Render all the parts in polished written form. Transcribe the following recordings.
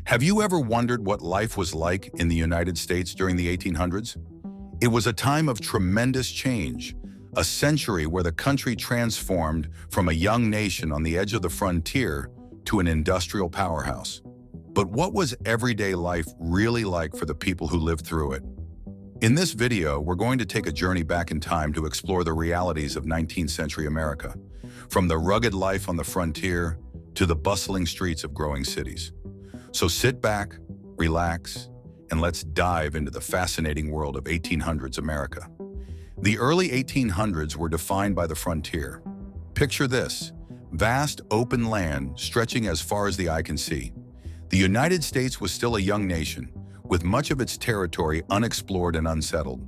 Have you ever wondered what life was like in the United States during the 1800s? It was a time of tremendous change, a century where the country transformed from a young nation on the edge of the frontier to an industrial powerhouse. But what was everyday life really like for the people who lived through it? In this video, we're going to take a journey back in time to explore the realities of 19th century America, from the rugged life on the frontier to the bustling streets of growing cities. So sit back, relax, and let's dive into the fascinating world of 1800s America. The early 1800s were defined by the frontier. Picture this: vast open land stretching as far as the eye can see. The United States was still a young nation, with much of its territory unexplored and unsettled.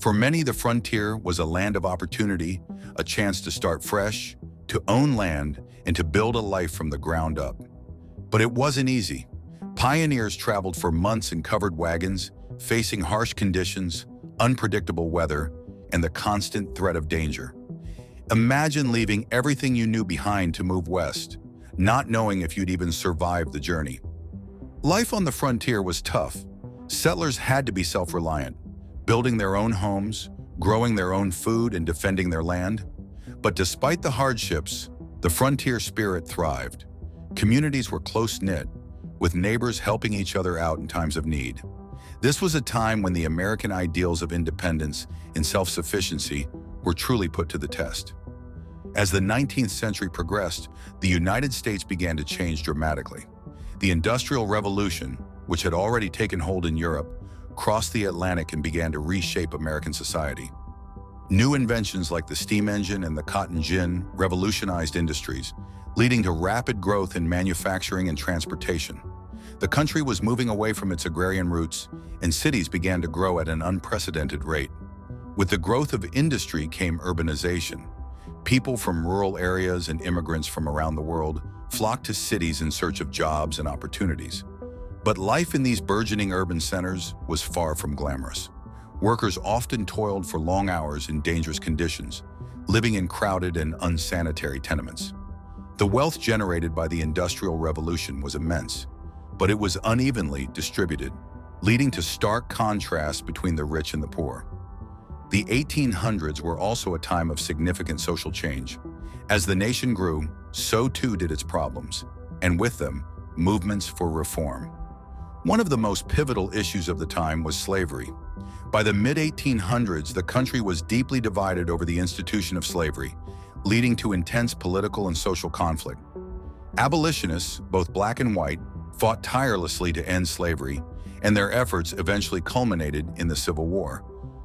For many, the frontier was a land of opportunity, a chance to start fresh, to own land, and to build a life from the ground up. But it wasn't easy. Pioneers traveled for months in covered wagons, facing harsh conditions, unpredictable weather, and the constant threat of danger. Imagine leaving everything you knew behind to move west, not knowing if you'd even survive the journey. Life on the frontier was tough. Settlers had to be self-reliant, building their own homes, growing their own food, and defending their land. But despite the hardships, the frontier spirit thrived. Communities were close-knit, with neighbors helping each other out in times of need. This was a time when the American ideals of independence and self-sufficiency were truly put to the test. As the 19th century progressed, the United States began to change dramatically. The Industrial Revolution, which had already taken hold in Europe, crossed the Atlantic and began to reshape American society. New inventions like the steam engine and the cotton gin revolutionized industries, leading to rapid growth in manufacturing and transportation. The country was moving away from its agrarian roots, and cities began to grow at an unprecedented rate. With the growth of industry came urbanization. People from rural areas and immigrants from around the world flocked to cities in search of jobs and opportunities. But life in these burgeoning urban centers was far from glamorous. Workers often toiled for long hours in dangerous conditions, living in crowded and unsanitary tenements. The wealth generated by the Industrial Revolution was immense, but it was unevenly distributed, leading to stark contrasts between the rich and the poor. The 1800s were also a time of significant social change. As the nation grew, so too did its problems, and with them, movements for reform. One of the most pivotal issues of the time was slavery. By the mid-1800s, the country was deeply divided over the institution of slavery, leading to intense political and social conflict. Abolitionists, both black and white, fought tirelessly to end slavery, and their efforts eventually culminated in the Civil War,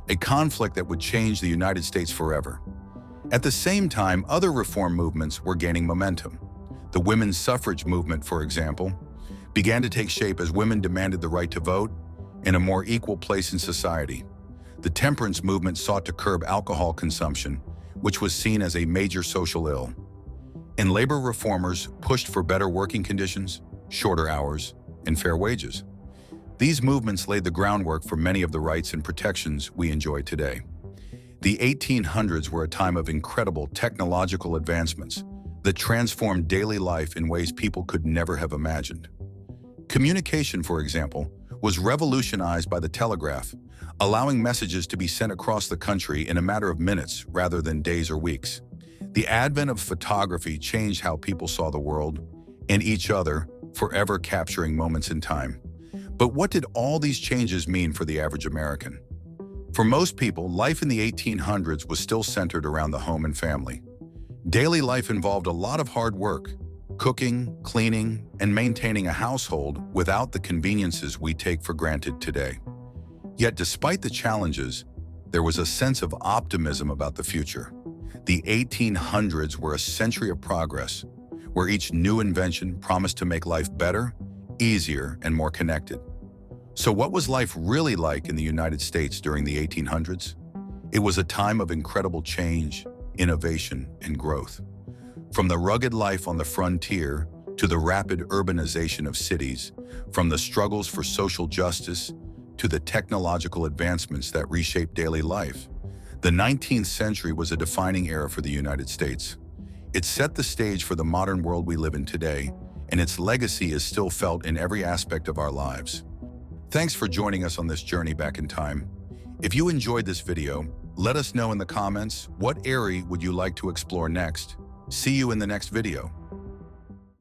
a conflict that would change the United States forever. At the same time, other reform movements were gaining momentum. The women's suffrage movement, for example, began to take shape as women demanded the right to vote and a more equal place in society. The temperance movement sought to curb alcohol consumption, which was seen as a major social ill. And labor reformers pushed for better working conditions, shorter hours, and fair wages. These movements laid the groundwork for many of the rights and protections we enjoy today. The 1800s were a time of incredible technological advancements that transformed daily life in ways people could never have imagined. Communication, for example, was revolutionized by the telegraph, allowing messages to be sent across the country in a matter of minutes rather than days or weeks. The advent of photography changed how people saw the world and each other, forever capturing moments in time. But what did all these changes mean for the average American? For most people, life in the 1800s was still centered around the home and family. Daily life involved a lot of hard work, cooking, cleaning, and maintaining a household without the conveniences we take for granted today. Yet despite the challenges, there was a sense of optimism about the future. The 1800s were a century of progress, where each new invention promised to make life better, easier, and more connected. So what was life really like in the United States during the 1800s? It was a time of incredible change, innovation, and growth. From the rugged life on the frontier to the rapid urbanization of cities, from the struggles for social justice to the technological advancements that reshaped daily life, the 19th century was a defining era for the United States. It set the stage for the modern world we live in today, and its legacy is still felt in every aspect of our lives. Thanks for joining us on this journey back in time. If you enjoyed this video, let us know in the comments what area would you like to explore next. See you in the next video.